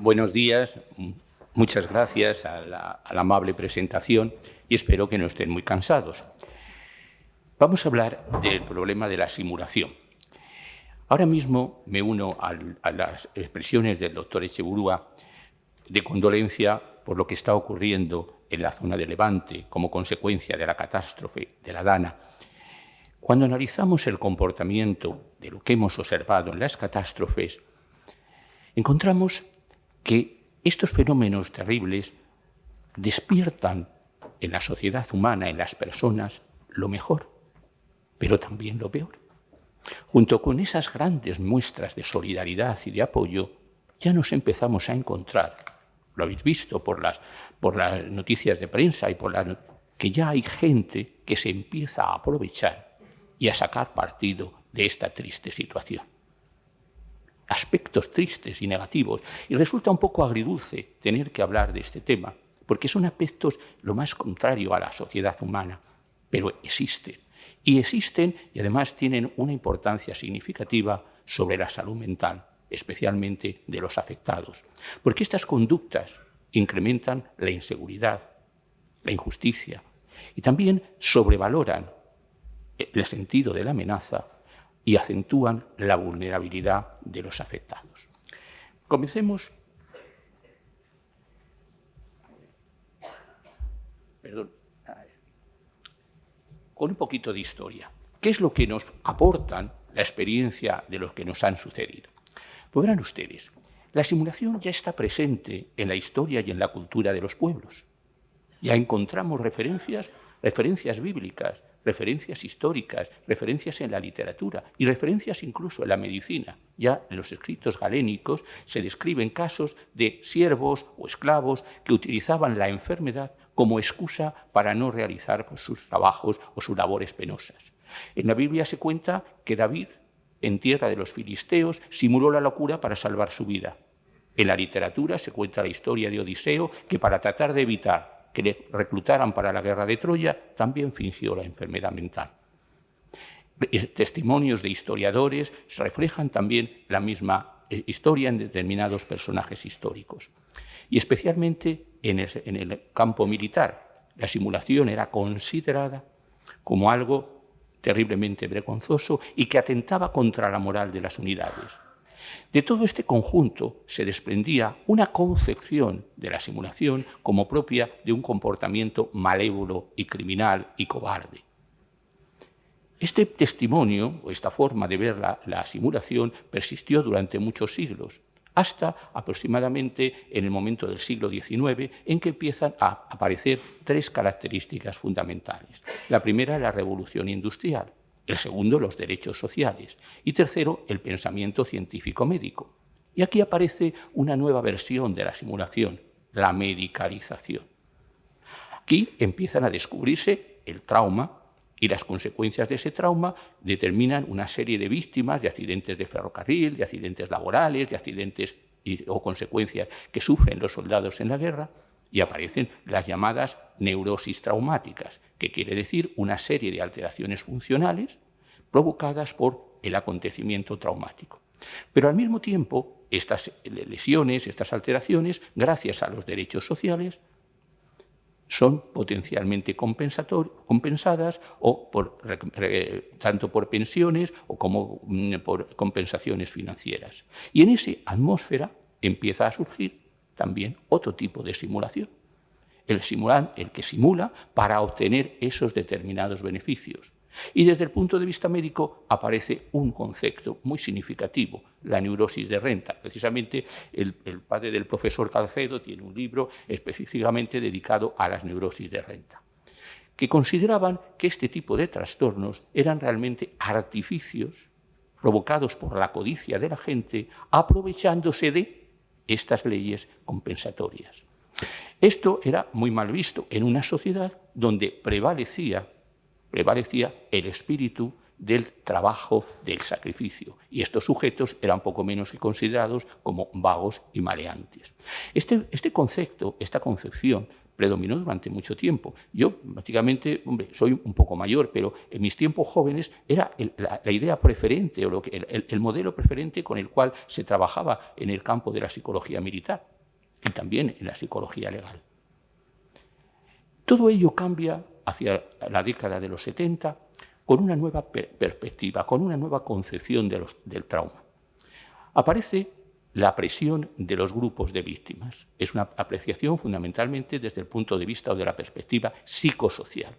Buenos días, muchas gracias a la amable presentación y espero que no estén muy cansados. Vamos a hablar del problema de la simulación. Ahora mismo me uno a las expresiones del doctor Echeburúa de condolencia por lo que está ocurriendo en la zona de Levante como consecuencia de la catástrofe de la Dana. Cuando analizamos el comportamiento de lo que hemos observado en las catástrofes, encontramos que estos fenómenos terribles despiertan en la sociedad humana, en las personas, lo mejor, pero también lo peor. Junto con esas grandes muestras de solidaridad y de apoyo, ya nos empezamos a encontrar, lo habéis visto por las noticias de prensa y que ya hay gente que se empieza a aprovechar y a sacar partido de esta triste situación. Aspectos tristes y negativos, y resulta un poco agridulce tener que hablar de este tema, porque son aspectos lo más contrario a la sociedad humana, pero existen. Y existen y además tienen una importancia significativa sobre la salud mental, especialmente de los afectados, porque estas conductas incrementan la inseguridad, la injusticia, y también sobrevaloran el sentido de la amenaza y acentúan la vulnerabilidad de los afectados. Comencemos con un poquito de historia. ¿Qué es lo que nos aportan la experiencia de los que nos han sucedido? Pues verán ustedes, la simulación ya está presente en la historia y en la cultura de los pueblos. Ya encontramos referencias bíblicas, referencias históricas, referencias en la literatura y referencias incluso en la medicina. Ya en los escritos galénicos se describen casos de siervos o esclavos que utilizaban la enfermedad como excusa para no realizar sus trabajos o sus labores penosas. En la Biblia se cuenta que David, en tierra de los filisteos, simuló la locura para salvar su vida. En la literatura se cuenta la historia de Odiseo, que para tratar de evitar que le reclutaran para la guerra de Troya, también fingió la enfermedad mental. Testimonios de historiadores reflejan también la misma historia en determinados personajes históricos. Y especialmente en el campo militar, la simulación era considerada como algo terriblemente vergonzoso y que atentaba contra la moral de las unidades. De todo este conjunto se desprendía una concepción de la simulación como propia de un comportamiento malévolo y criminal y cobarde. Este testimonio, o esta forma de ver la simulación, persistió durante muchos siglos, hasta aproximadamente en el momento del siglo XIX, en que empiezan a aparecer tres características fundamentales. La primera, la revolución industrial. El segundo, los derechos sociales. Y tercero, el pensamiento científico-médico. Y aquí aparece una nueva versión de la simulación, la medicalización. Aquí empiezan a descubrirse el trauma y las consecuencias de ese trauma determinan una serie de víctimas de accidentes de ferrocarril, de accidentes laborales, de accidentes o consecuencias que sufren los soldados en la guerra, y aparecen las llamadas neurosis traumáticas, que quiere decir una serie de alteraciones funcionales provocadas por el acontecimiento traumático. Pero al mismo tiempo, estas lesiones, estas alteraciones, gracias a los derechos sociales, son potencialmente compensadas o tanto por pensiones o como por compensaciones financieras. Y en esa atmósfera empieza a surgir también otro tipo de simulación. El que simula para obtener esos determinados beneficios. Y desde el punto de vista médico aparece un concepto muy significativo, la neurosis de renta. Precisamente el padre del profesor Calcedo tiene un libro específicamente dedicado a las neurosis de renta, que consideraban que este tipo de trastornos eran realmente artificios provocados por la codicia de la gente, aprovechándose de estas leyes compensatorias. Esto era muy mal visto en una sociedad donde prevalecía el espíritu del trabajo, del sacrificio, y estos sujetos eran poco menos que considerados como vagos y maleantes. Este concepto, esta concepción, predominó durante mucho tiempo. Yo, prácticamente, hombre, soy un poco mayor, pero en mis tiempos jóvenes era la idea preferente o el modelo preferente con el cual se trabajaba en el campo de la psicología militar y también en la psicología legal. Todo ello cambia hacia la década de los 70 con una nueva perspectiva, con una nueva concepción del trauma. Aparece la presión de los grupos de víctimas. Es una apreciación fundamentalmente desde el punto de vista o de la perspectiva psicosocial.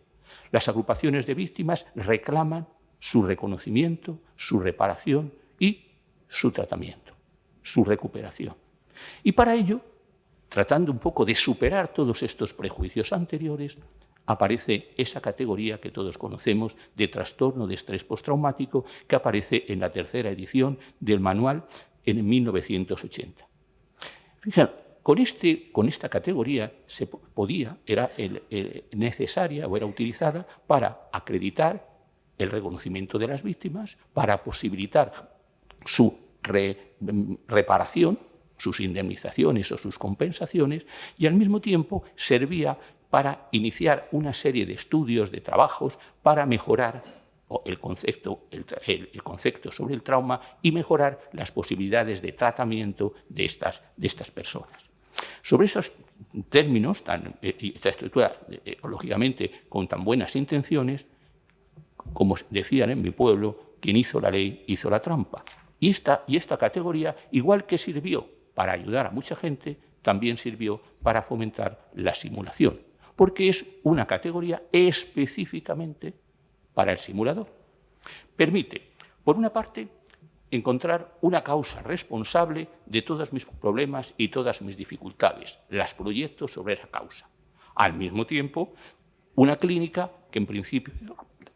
Las agrupaciones de víctimas reclaman su reconocimiento, su reparación y su tratamiento, su recuperación. Y para ello, tratando un poco de superar todos estos prejuicios anteriores, aparece esa categoría que todos conocemos de trastorno de estrés postraumático que aparece en la tercera edición del manual en 1980. Fíjense, con esta categoría era necesaria o era utilizada para acreditar el reconocimiento de las víctimas, para posibilitar su reparación, sus indemnizaciones o sus compensaciones, y al mismo tiempo servía para iniciar una serie de estudios, de trabajos, para mejorar el concepto sobre el trauma y mejorar las posibilidades de tratamiento de estas personas. Sobre esos términos, esta estructura, lógicamente, con tan buenas intenciones, como decían en mi pueblo, quien hizo la ley hizo la trampa. Y esta categoría, igual que sirvió para ayudar a mucha gente, también sirvió para fomentar la simulación, porque es una categoría específicamente para el simulador. Permite, por una parte, encontrar una causa responsable de todos mis problemas y todas mis dificultades. Las proyecto sobre esa causa. Al mismo tiempo, una clínica que en principio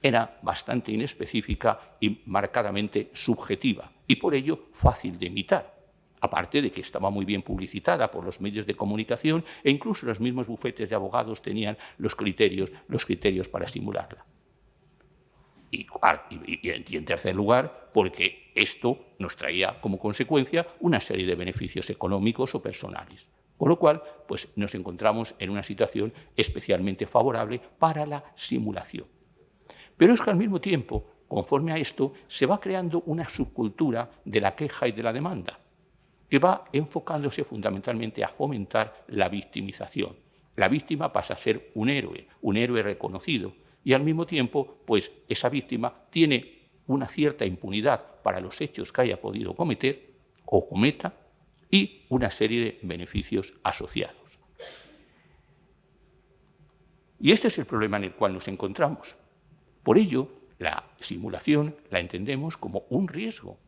era bastante inespecífica y marcadamente subjetiva, y por ello fácil de imitar. Aparte de que estaba muy bien publicitada por los medios de comunicación e incluso los mismos bufetes de abogados tenían los criterios para simularla. Y en tercer lugar, porque esto nos traía como consecuencia una serie de beneficios económicos o personales. Con lo cual, pues, nos encontramos en una situación especialmente favorable para la simulación. Pero es que al mismo tiempo, conforme a esto, se va creando una subcultura de la queja y de la demanda, que va enfocándose fundamentalmente a fomentar la victimización. La víctima pasa a ser un héroe reconocido, y al mismo tiempo, pues esa víctima tiene una cierta impunidad para los hechos que haya podido cometer o cometa y una serie de beneficios asociados. Y este es el problema en el cual nos encontramos. Por ello, la simulación la entendemos como un riesgo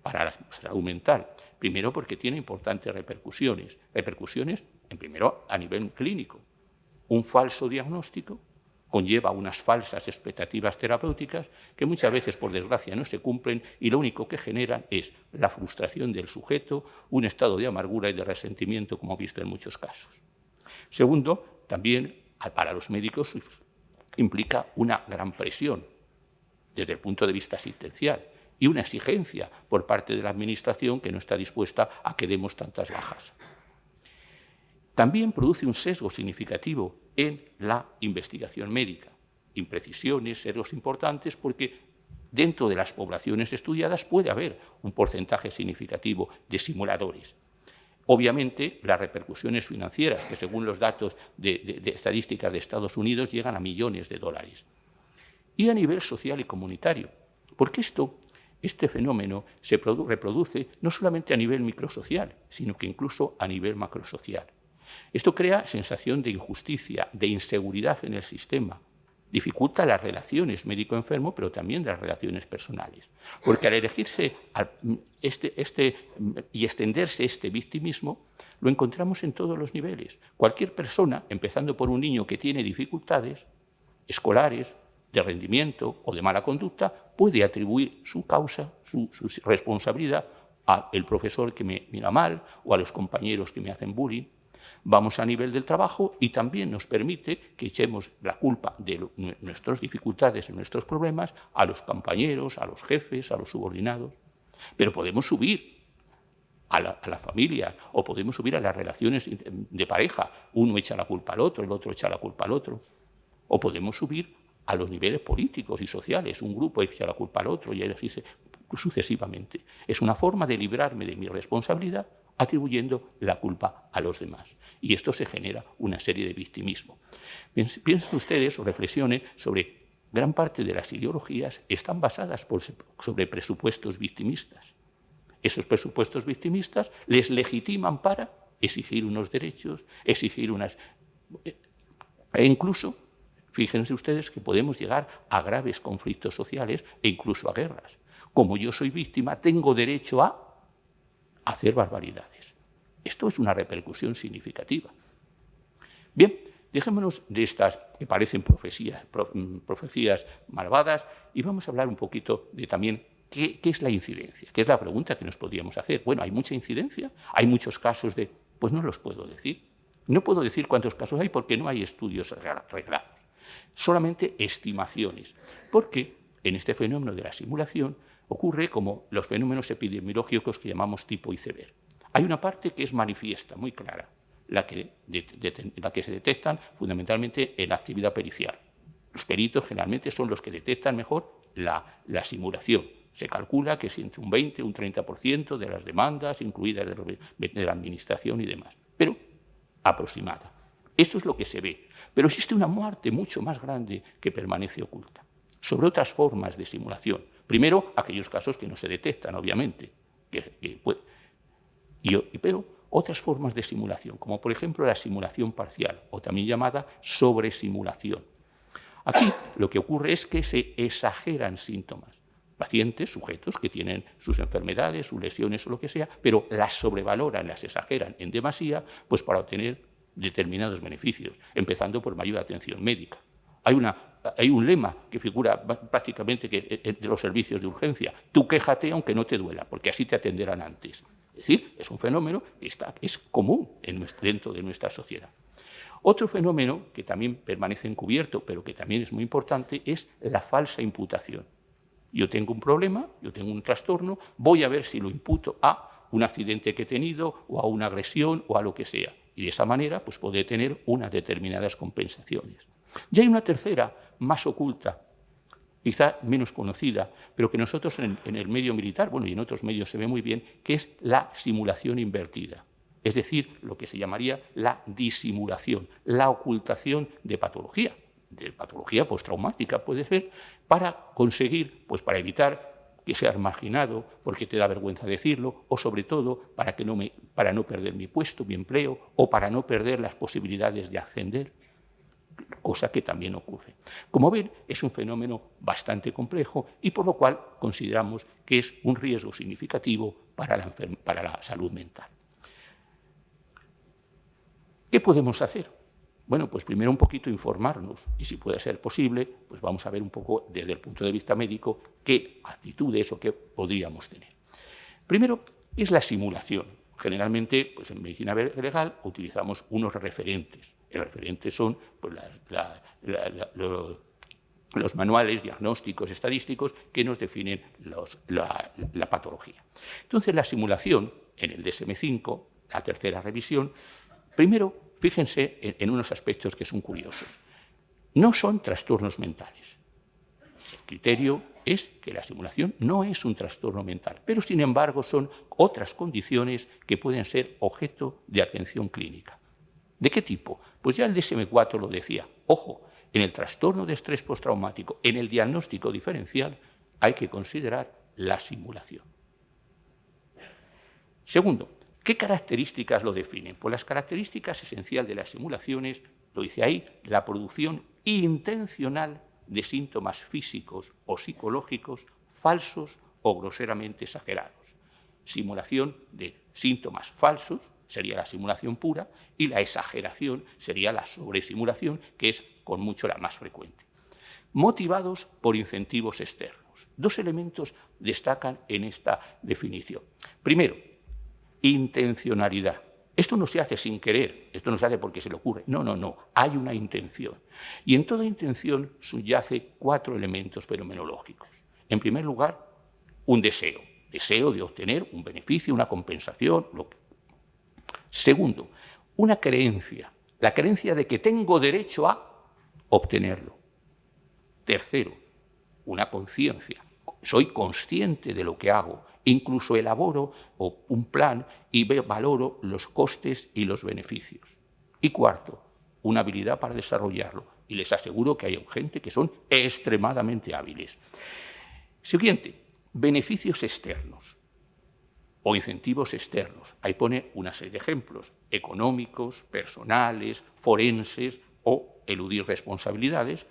para la salud mental. Primero, porque tiene importantes repercusiones. Repercusiones, primero, a nivel clínico. Un falso diagnóstico conlleva unas falsas expectativas terapéuticas que muchas veces, por desgracia, no se cumplen y lo único que generan es la frustración del sujeto, un estado de amargura y de resentimiento, como he visto en muchos casos. Segundo, también para los médicos implica una gran presión desde el punto de vista asistencial y una exigencia por parte de la Administración que no está dispuesta a que demos tantas bajas. También produce un sesgo significativo en la investigación médica, imprecisiones, sesgos importantes, porque dentro de las poblaciones estudiadas puede haber un porcentaje significativo de simuladores. Obviamente, las repercusiones financieras, que según los datos de estadísticas de Estados Unidos llegan a millones de dólares. Y a nivel social y comunitario, porque este fenómeno se reproduce no solamente a nivel microsocial, sino que incluso a nivel macrosocial. Esto crea sensación de injusticia, de inseguridad en el sistema, dificulta las relaciones médico-enfermo, pero también las relaciones personales. Porque al elegirse y extenderse este victimismo, lo encontramos en todos los niveles. Cualquier persona, empezando por un niño que tiene dificultades escolares, de rendimiento o de mala conducta, puede atribuir su causa, su responsabilidad al profesor que me mira mal o a los compañeros que me hacen bullying. Vamos a nivel del trabajo y también nos permite que echemos la culpa de nuestras dificultades y nuestros problemas a los compañeros, a los jefes, a los subordinados. Pero podemos subir a la familia, o podemos subir a las relaciones de pareja. Uno echa la culpa al otro, el otro echa la culpa al otro. O podemos subir a los niveles políticos y sociales. Un grupo echa la culpa al otro y así sucesivamente. Es una forma de librarme de mi responsabilidad atribuyendo la culpa a los demás. Y esto se genera una serie de victimismo. Piensen ustedes o reflexionen sobre gran parte de las ideologías están basadas sobre presupuestos victimistas. Esos presupuestos victimistas les legitiman para exigir unos derechos, exigir unas... E incluso, fíjense ustedes que podemos llegar a graves conflictos sociales e incluso a guerras. Como yo soy víctima, tengo derecho a hacer barbaridades. Esto es una repercusión significativa. Bien, dejémonos de estas que parecen profecías malvadas y vamos a hablar un poquito de también qué es la incidencia, que es la pregunta que nos podríamos hacer. Bueno, ¿hay mucha incidencia? ¿Hay muchos casos de...? Pues no los puedo decir. No puedo decir cuántos casos hay porque no hay estudios reglados. Solamente estimaciones. Porque en este fenómeno de la simulación ocurre como los fenómenos epidemiológicos que llamamos tipo iceberg. Hay una parte que es manifiesta, muy clara, la que se detectan fundamentalmente en la actividad pericial. Los peritos generalmente son los que detectan mejor la simulación. Se calcula que es entre un 20 y un 30% de las demandas, incluidas de la administración y demás, pero aproximada. Esto es lo que se ve. Pero existe una muerte mucho más grande que permanece oculta, sobre otras formas de simulación. Primero, aquellos casos que no se detectan, obviamente, pero otras formas de simulación, como por ejemplo la simulación parcial, o también llamada sobresimulación. Aquí lo que ocurre es que se exageran síntomas. Pacientes, sujetos que tienen sus enfermedades, sus lesiones o lo que sea, pero las sobrevaloran, las exageran en demasía, pues para obtener determinados beneficios, empezando por mayor atención médica. Hay un lema que figura prácticamente de los servicios de urgencia: tú quéjate aunque no te duela, porque así te atenderán antes. Es decir, es un fenómeno que es común dentro de nuestra sociedad. Otro fenómeno que también permanece encubierto, pero que también es muy importante, es la falsa imputación. Yo tengo un problema, yo tengo un trastorno, voy a ver si lo imputo a un accidente que he tenido o a una agresión o a lo que sea. Y de esa manera pues, puede tener unas determinadas compensaciones. Y hay una tercera, más oculta, quizá menos conocida, pero que nosotros en el medio militar, bueno, y en otros medios se ve muy bien, que es la simulación invertida. Es decir, lo que se llamaría la disimulación, la ocultación de patología postraumática, puede ser, para conseguir, pues para evitar que seas marginado porque te da vergüenza decirlo, o sobre todo para no perder mi puesto, mi empleo, o para no perder las posibilidades de ascender, cosa que también ocurre. Como ven, es un fenómeno bastante complejo y por lo cual consideramos que es un riesgo significativo para la salud mental. ¿Qué podemos hacer? Bueno, pues primero un poquito informarnos y si puede ser posible, pues vamos a ver un poco desde el punto de vista médico qué actitudes o qué podríamos tener. Primero, ¿qué es la simulación? Generalmente, pues en medicina legal utilizamos unos referentes. Los referentes son pues, los manuales diagnósticos estadísticos que nos definen la patología. Entonces, la simulación en el DSM-5, la tercera revisión, primero, fíjense en unos aspectos que son curiosos. No son trastornos mentales. El criterio es que la simulación no es un trastorno mental, pero sin embargo son otras condiciones que pueden ser objeto de atención clínica. ¿De qué tipo? Pues ya el DSM-4 lo decía. Ojo, en el trastorno de estrés postraumático, en el diagnóstico diferencial, hay que considerar la simulación. Segundo, ¿qué características lo definen? Pues las características esenciales de las simulaciones, lo dice ahí, la producción intencional de síntomas físicos o psicológicos falsos o groseramente exagerados. Simulación de síntomas falsos sería la simulación pura y la exageración sería la sobresimulación, que es con mucho la más frecuente. Motivados por incentivos externos. Dos elementos destacan en esta definición. Primero, intencionalidad. Esto no se hace sin querer, esto no se hace porque se le ocurre. No, hay una intención. Y en toda intención subyace 4 elementos fenomenológicos. En primer lugar, un deseo deseo de obtener un beneficio, una compensación. Segundo, una creencia, la creencia de que tengo derecho a obtenerlo. Tercero, una conciencia. Soy consciente de lo que hago, incluso elaboro un plan y valoro los costes y los beneficios. Y cuarto, una habilidad para desarrollarlo. Y les aseguro que hay gente que son extremadamente hábiles. Siguiente, beneficios externos o incentivos externos. Ahí pone una serie de ejemplos económicos, personales, forenses o eludir responsabilidades,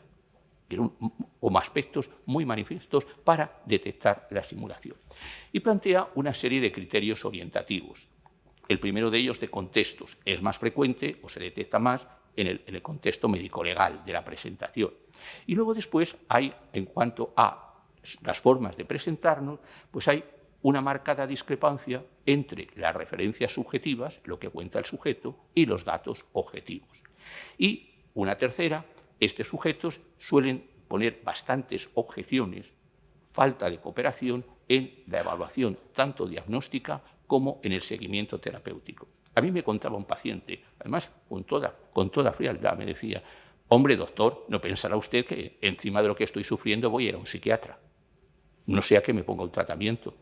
como aspectos muy manifiestos para detectar la simulación. Y plantea una serie de criterios orientativos. El primero de ellos de contextos. Es más frecuente o se detecta más en el contexto médico-legal de la presentación. Y luego después hay, en cuanto a las formas de presentarnos, pues hay una marcada discrepancia entre las referencias subjetivas, lo que cuenta el sujeto, y los datos objetivos. Y una tercera, estos sujetos suelen poner bastantes objeciones, falta de cooperación en la evaluación tanto diagnóstica como en el seguimiento terapéutico. A mí me contaba un paciente, además con toda frialdad, me decía: hombre, doctor, ¿no pensará usted que encima de lo que estoy sufriendo voy a ir a un psiquiatra? No sea que me ponga un tratamiento.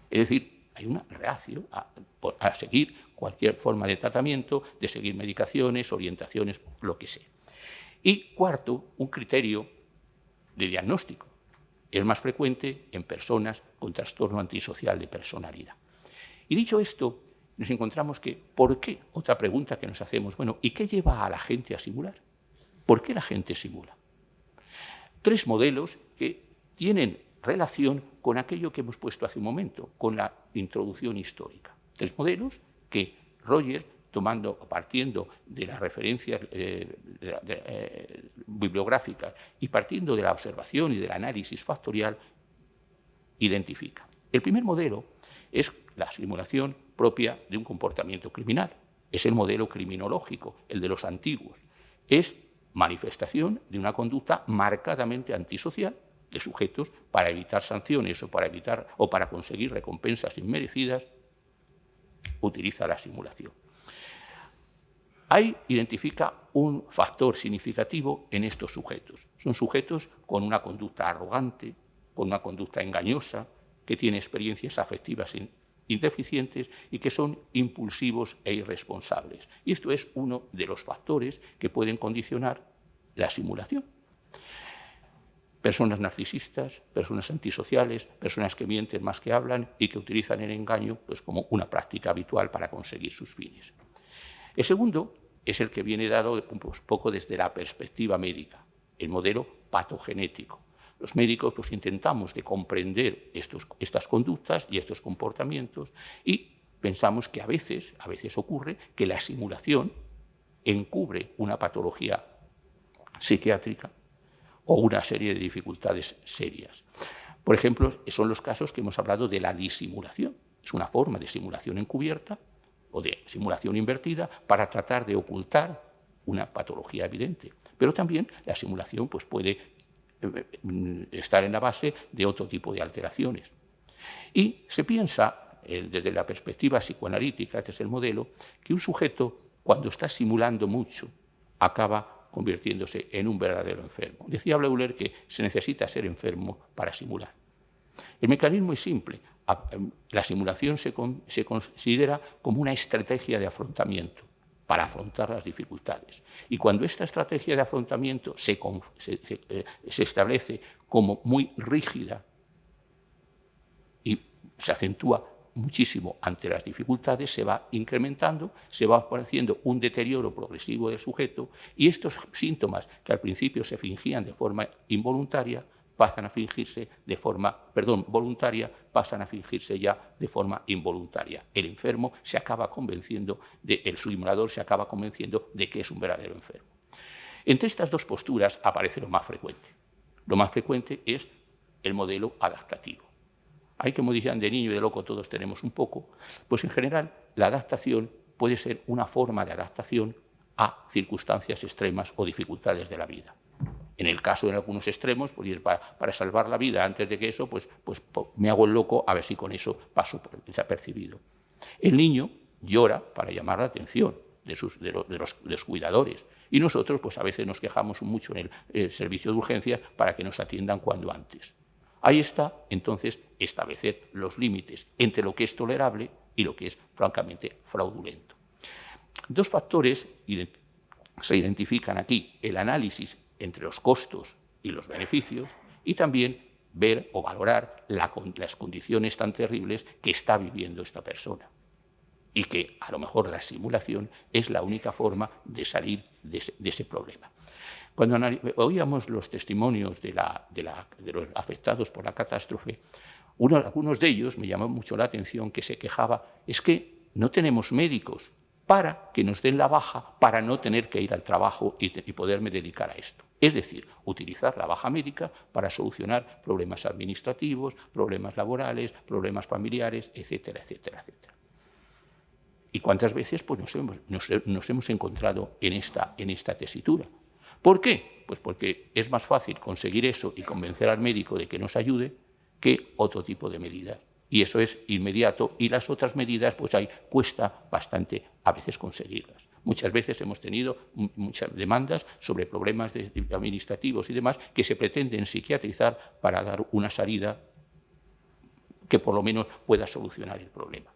Es decir, hay una reacción a seguir cualquier forma de tratamiento, de seguir medicaciones, orientaciones, lo que sea. Y cuarto, un criterio de diagnóstico. Es más frecuente en personas con trastorno antisocial de personalidad. Y dicho esto, nos encontramos que, ¿por qué? Otra pregunta que nos hacemos, bueno, ¿y qué lleva a la gente a simular? ¿Por qué la gente simula? Tres modelos que tienen relación con aquello que hemos puesto hace un momento, con la introducción histórica. Tres modelos que Roger, partiendo de las referencias bibliográficas y partiendo de la observación y del análisis factorial, identifica. El primer modelo es la simulación propia de un comportamiento criminal. Es el modelo criminológico, el de los antiguos. Es manifestación de una conducta marcadamente antisocial de sujetos para evitar sanciones o para conseguir recompensas inmerecidas, utiliza la simulación. Ahí identifica un factor significativo en estos sujetos. Son sujetos con una conducta arrogante, con una conducta engañosa, que tienen experiencias afectivas indeficientes y que son impulsivos e irresponsables. Y esto es uno de los factores que pueden condicionar la simulación. Personas narcisistas, personas antisociales, personas que mienten más que hablan y que utilizan el engaño pues, como una práctica habitual para conseguir sus fines. El segundo es el que viene dado un poco desde la perspectiva médica, el modelo patogenético. Los médicos pues, intentamos de comprender estas conductas y estos comportamientos y pensamos que a veces ocurre que la simulación encubre una patología psiquiátrica o una serie de dificultades serias. Por ejemplo, son los casos que hemos hablado de la disimulación. Es una forma de simulación encubierta o de simulación invertida para tratar de ocultar una patología evidente. Pero también la simulación pues, puede estar en la base de otro tipo de alteraciones. Y se piensa, desde la perspectiva psicoanalítica, que es el modelo, que un sujeto, cuando está simulando mucho, acaba convirtiéndose en un verdadero enfermo. Decía Bleuler que se necesita ser enfermo para simular. El mecanismo es simple. La simulación se considera como una estrategia de afrontamiento para afrontar las dificultades. Y cuando esta estrategia de afrontamiento se establece como muy rígida y se acentúa muchísimo ante las dificultades, se va incrementando, se va apareciendo un deterioro progresivo del sujeto y estos síntomas que al principio se fingían de forma involuntaria pasan a fingirse de forma, voluntaria, pasan a fingirse ya de forma involuntaria. El enfermo se acaba convenciendo, el simulador se acaba convenciendo de que es un verdadero enfermo. Entre estas dos posturas aparece lo más frecuente. Lo más frecuente es el modelo adaptativo. Hay que, como dicen, de niño y de loco todos tenemos un poco, pues en general la adaptación puede ser una forma de adaptación a circunstancias extremas o dificultades de la vida. En el caso de algunos extremos, pues para salvar la vida antes de que eso, pues me hago el loco a ver si con eso paso desapercibido. El niño llora para llamar la atención de los cuidadores y nosotros pues a veces nos quejamos mucho en el servicio de urgencia para que nos atiendan cuanto antes. Ahí está, entonces, establecer los límites entre lo que es tolerable y lo que es, francamente, fraudulento. Dos factores se identifican aquí: el análisis entre los costos y los beneficios y también ver o valorar las condiciones tan terribles que está viviendo esta persona y que a lo mejor la simulación es la única forma de salir de ese problema. Cuando oíamos los testimonios de los afectados por la catástrofe, algunos de ellos me llamó mucho la atención que se quejaba: es que no tenemos médicos para que nos den la baja para no tener que ir al trabajo y poderme dedicar a esto. Es decir, utilizar la baja médica para solucionar problemas administrativos, problemas laborales, problemas familiares, etcétera, etcétera, etcétera. ¿Y cuántas veces pues, nos hemos encontrado en esta tesitura? ¿Por qué? Pues porque es más fácil conseguir eso y convencer al médico de que nos ayude que otro tipo de medidas. Y eso es inmediato, y las otras medidas pues cuesta bastante a veces conseguirlas. Muchas veces hemos tenido muchas demandas sobre problemas administrativos y demás que se pretenden psiquiatrizar para dar una salida que por lo menos pueda solucionar el problema.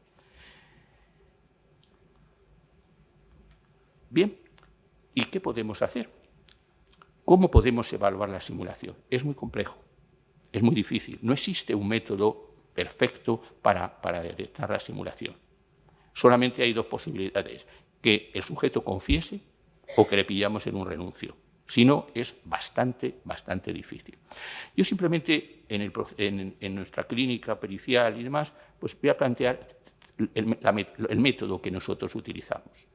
Bien, ¿y qué podemos hacer? ¿Cómo podemos evaluar la simulación? Es muy complejo, es muy difícil. No existe un método perfecto para detectar la simulación. Solamente hay dos posibilidades: que el sujeto confiese o que le pillamos en un renuncio. Si no, es bastante difícil. Yo simplemente en nuestra clínica pericial y demás, pues voy a plantear el método que nosotros utilizamos.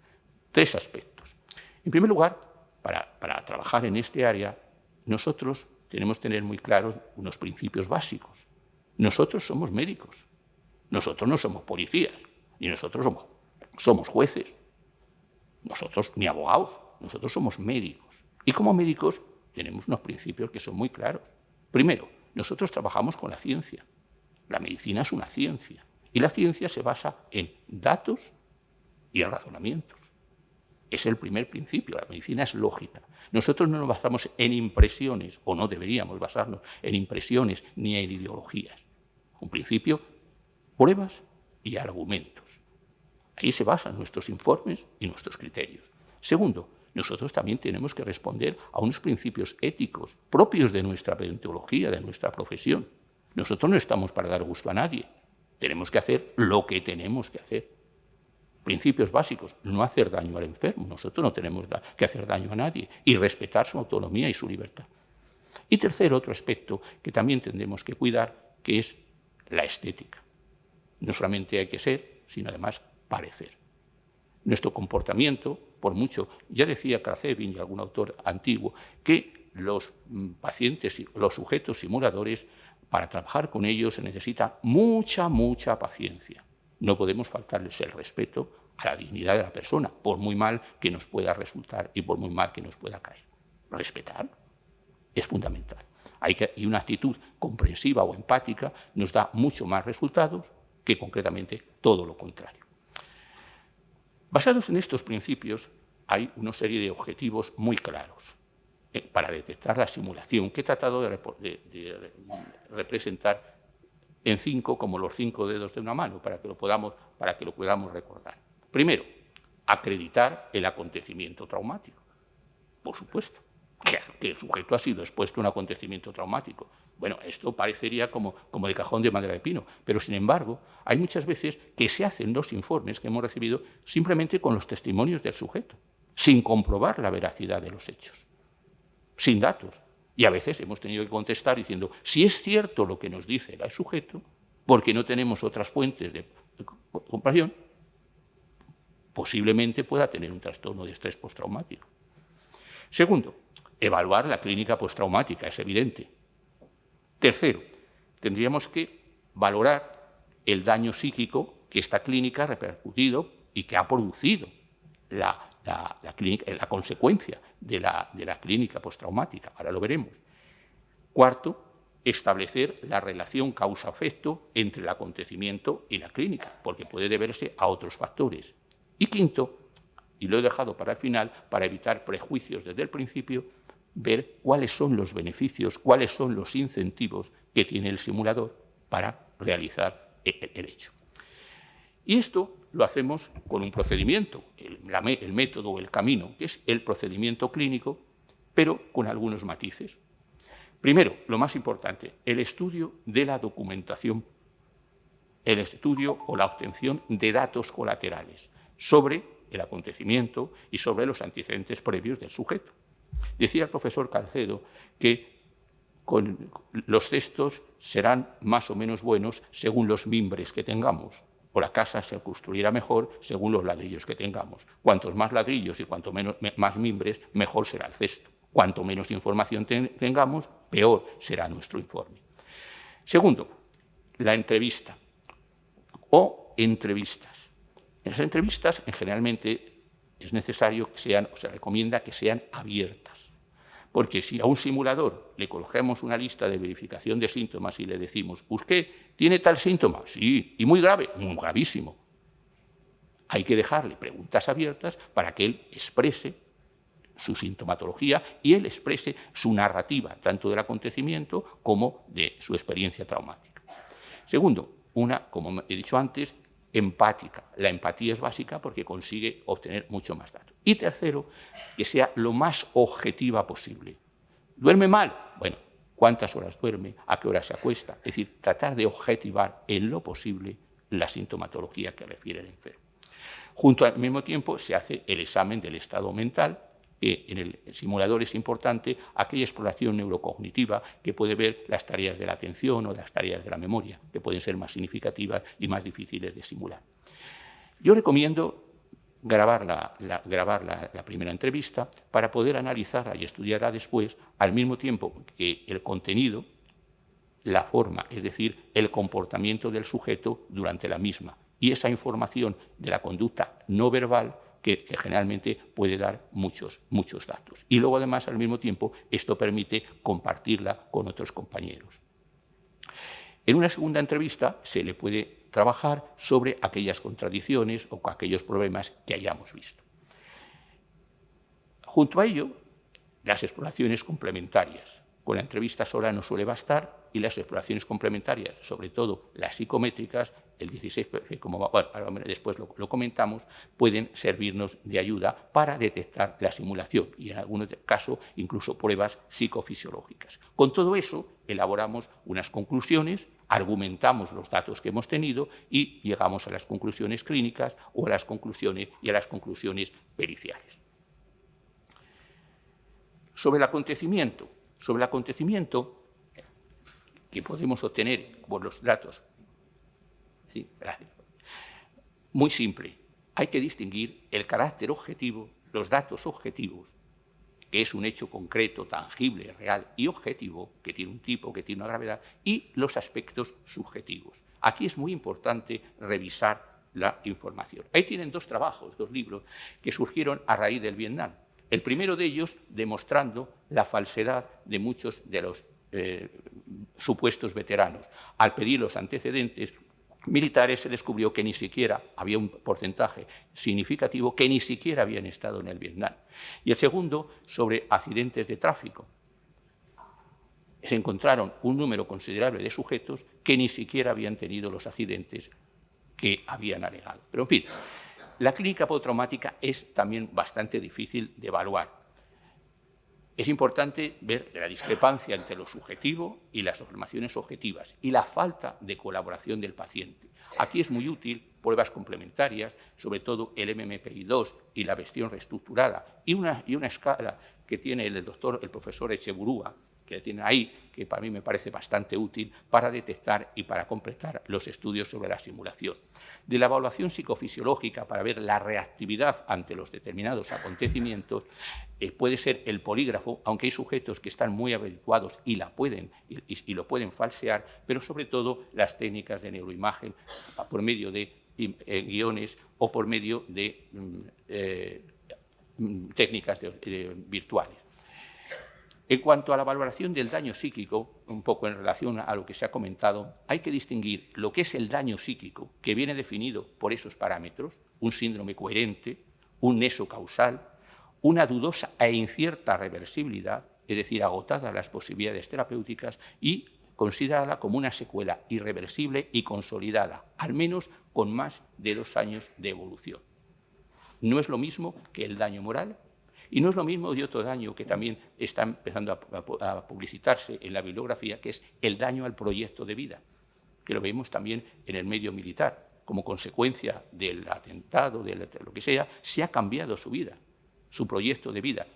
Tres aspectos. En primer lugar, para trabajar en este área, nosotros tenemos que tener muy claros unos principios básicos. Nosotros somos médicos, nosotros no somos policías, ni nosotros somos jueces, nosotros ni abogados, nosotros somos médicos. Y como médicos tenemos unos principios que son muy claros. Primero, nosotros trabajamos con la ciencia. La medicina es una ciencia y la ciencia se basa en datos y en razonamientos. Es el primer principio, la medicina es lógica. Nosotros no nos basamos en impresiones, o no deberíamos basarnos en impresiones ni en ideologías. Un principio, pruebas y argumentos. Ahí se basan nuestros informes y nuestros criterios. Segundo, nosotros también tenemos que responder a unos principios éticos propios de nuestra deontología, de nuestra profesión. Nosotros no estamos para dar gusto a nadie. Tenemos que hacer lo que tenemos que hacer. Principios básicos: no hacer daño al enfermo. Nosotros no tenemos que hacer daño a nadie y respetar su autonomía y su libertad. Y tercero, otro aspecto que también tendremos que cuidar, que es la estética. No solamente hay que ser, sino además parecer. Nuestro comportamiento, por mucho, ya decía Krasevin y algún autor antiguo, que los pacientes, los sujetos simuladores, para trabajar con ellos se necesita mucha paciencia. No podemos faltarles el respeto a la dignidad de la persona, por muy mal que nos pueda resultar y por muy mal que nos pueda caer. Respetar es fundamental. Y una actitud comprensiva o empática nos da mucho más resultados que concretamente todo lo contrario. Basados en estos principios, hay una serie de objetivos muy claros para detectar la simulación, que he tratado de representar en 5 como los 5 dedos de una mano, para que lo podamos recordar. Primero, acreditar el acontecimiento traumático. Por supuesto, que el sujeto ha sido expuesto a un acontecimiento traumático. Bueno, esto parecería como de cajón de madera de pino, pero sin embargo, hay muchas veces que se hacen los informes que hemos recibido simplemente con los testimonios del sujeto, sin comprobar la veracidad de los hechos, sin datos. Y a veces hemos tenido que contestar diciendo: si es cierto lo que nos dice el sujeto, porque no tenemos otras fuentes de comparación, posiblemente pueda tener un trastorno de estrés postraumático. Segundo, evaluar la clínica postraumática, es evidente. Tercero, tendríamos que valorar el daño psíquico que esta clínica ha repercutido y que ha producido la la consecuencia de la clínica postraumática. Ahora lo veremos. Cuarto, establecer la relación causa-efecto entre el acontecimiento y la clínica, porque puede deberse a otros factores. Y quinto, y lo he dejado para el final, para evitar prejuicios desde el principio, ver cuáles son los beneficios, cuáles son los incentivos que tiene el simulador para realizar el hecho. Y esto lo hacemos con un procedimiento, el método o el camino, que es el procedimiento clínico, pero con algunos matices. Primero, lo más importante, el estudio de la documentación, el estudio o la obtención de datos colaterales sobre el acontecimiento y sobre los antecedentes previos del sujeto. Decía el profesor Calcedo que con los cestos serán más o menos buenos según los mimbres que tengamos, o la casa se construirá mejor según los ladrillos que tengamos. Cuantos más ladrillos y cuanto más mimbres, mejor será el cesto. Cuanto menos información tengamos, peor será nuestro informe. Segundo, la entrevista o entrevistas. En las entrevistas, generalmente, es necesario que sean, o se recomienda que sean abiertas. Porque si a un simulador le cogemos una lista de verificación de síntomas y le decimos, ¿usted tiene tal síntoma? Sí, y muy grave, muy gravísimo. Hay que dejarle preguntas abiertas para que él exprese su sintomatología y él exprese su narrativa, tanto del acontecimiento como de su experiencia traumática. Segundo, como he dicho antes, empática. La empatía es básica porque consigue obtener mucho más datos. Y tercero, que sea lo más objetiva posible. ¿Duerme mal? Bueno, ¿cuántas horas duerme? ¿A qué hora se acuesta? Es decir, tratar de objetivar en lo posible la sintomatología que refiere el enfermo. Junto al mismo tiempo se hace el examen del estado mental, que en el simulador es importante aquella exploración neurocognitiva que puede ver las tareas de la atención o las tareas de la memoria, que pueden ser más significativas y más difíciles de simular. Yo recomiendo grabar la primera entrevista para poder analizarla y estudiarla después, al mismo tiempo que el contenido, la forma, es decir, el comportamiento del sujeto durante la misma, y esa información de la conducta no verbal que generalmente puede dar muchos datos. Y luego, además, al mismo tiempo, esto permite compartirla con otros compañeros. En una segunda entrevista se le puede trabajar sobre aquellas contradicciones o aquellos problemas que hayamos visto. Junto a ello, las exploraciones complementarias. Con la entrevista sola no suele bastar y las exploraciones complementarias, sobre todo las psicométricas, el 16, como después lo comentamos, pueden servirnos de ayuda para detectar la simulación y en algunos casos incluso pruebas psicofisiológicas. Con todo eso elaboramos unas conclusiones, argumentamos los datos que hemos tenido y llegamos a las conclusiones clínicas o a las conclusiones periciales. Sobre el acontecimiento que podemos obtener por los datos. Sí, gracias. Muy simple. Hay que distinguir el carácter objetivo, los datos objetivos, que es un hecho concreto, tangible, real y objetivo, que tiene un tipo, que tiene una gravedad, y los aspectos subjetivos. Aquí es muy importante revisar la información. Ahí tienen dos trabajos, dos libros, que surgieron a raíz del Vietnam. El primero de ellos demostrando la falsedad de muchos de los supuestos veteranos. Al pedir los antecedentes militares se descubrió que ni siquiera había un porcentaje significativo que ni siquiera habían estado en el Vietnam. Y el segundo, sobre accidentes de tráfico. Se encontraron un número considerable de sujetos que ni siquiera habían tenido los accidentes que habían alegado. Pero, en fin, la clínica postraumática es también bastante difícil de evaluar. Es importante ver la discrepancia entre lo subjetivo y las afirmaciones objetivas y la falta de colaboración del paciente. Aquí es muy útil pruebas complementarias, sobre todo el MMPI-2 y la versión reestructurada, y una escala que tiene el profesor Echeburúa, que tiene ahí, que para mí me parece bastante útil para detectar y para completar los estudios sobre la simulación. De la evaluación psicofisiológica para ver la reactividad ante los determinados acontecimientos, puede ser el polígrafo, aunque hay sujetos que están muy habituados y lo pueden falsear, pero sobre todo las técnicas de neuroimagen por medio de guiones o por medio de técnicas virtuales. En cuanto a la valoración del daño psíquico, un poco en relación a lo que se ha comentado, hay que distinguir lo que es el daño psíquico, que viene definido por esos parámetros, un síndrome coherente, un nexo causal, una dudosa e incierta reversibilidad, es decir, agotadas las posibilidades terapéuticas, y considerada como una secuela irreversible y consolidada, al menos con más de 2 años de evolución. No es lo mismo que el daño moral, y no es lo mismo de otro daño que también está empezando a publicitarse en la bibliografía, que es el daño al proyecto de vida, que lo vemos también en el medio militar. Como consecuencia del atentado, de lo que sea, se ha cambiado su vida, su proyecto de vida.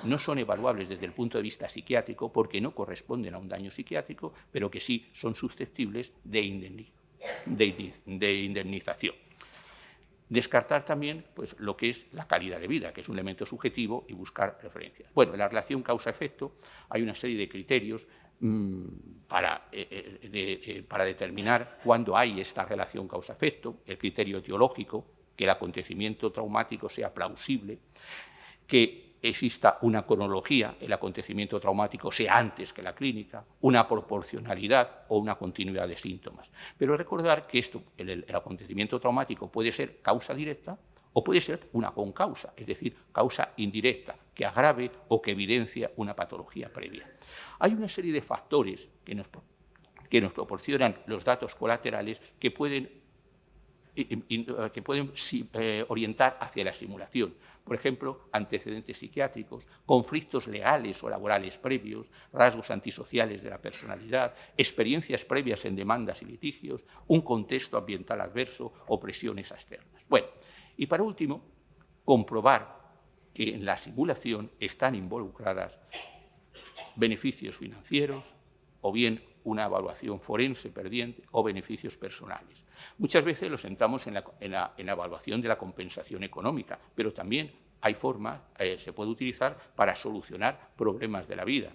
No son evaluables desde el punto de vista psiquiátrico porque no corresponden a un daño psiquiátrico, pero que sí son susceptibles de indemnización. Descartar también pues, lo que es la calidad de vida, que es un elemento subjetivo, y buscar referencias. Bueno, en la relación causa-efecto hay una serie de criterios para determinar cuándo hay esta relación causa-efecto, el criterio etiológico, que el acontecimiento traumático sea plausible, que exista una cronología, el acontecimiento traumático sea antes que la clínica, una proporcionalidad o una continuidad de síntomas. Pero recordar que el acontecimiento traumático puede ser causa directa o puede ser una concausa, es decir, causa indirecta, que agrave o que evidencia una patología previa. Hay una serie de factores que nos proporcionan los datos colaterales que pueden orientar hacia la simulación. Por ejemplo, antecedentes psiquiátricos, conflictos legales o laborales previos, rasgos antisociales de la personalidad, experiencias previas en demandas y litigios, un contexto ambiental adverso o presiones externas. Bueno, y para último, comprobar que en la simulación están involucradas beneficios financieros o bien una evaluación forense perdiente o beneficios personales. Muchas veces los centramos en la evaluación de la compensación económica, pero también hay formas, se puede utilizar para solucionar problemas de la vida,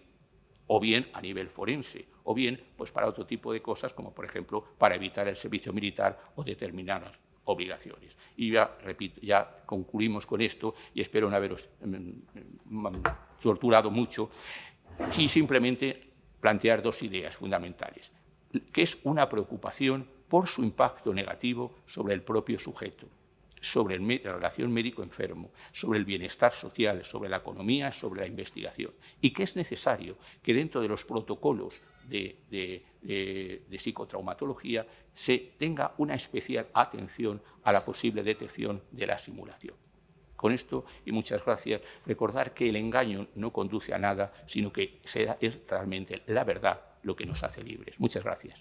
o bien a nivel forense, o bien pues, para otro tipo de cosas, como por ejemplo para evitar el servicio militar o determinadas obligaciones. Y ya, repito, ya concluimos con esto y espero no haberos torturado mucho, y simplemente plantear 2 ideas fundamentales, que es una preocupación por su impacto negativo sobre el propio sujeto, sobre la relación médico-enfermo, sobre el bienestar social, sobre la economía, sobre la investigación, y que es necesario que dentro de los protocolos de psicotraumatología se tenga una especial atención a la posible detección de la simulación. Con esto, y muchas gracias, recordar que el engaño no conduce a nada, sino que es realmente la verdad lo que nos hace libres. Muchas gracias.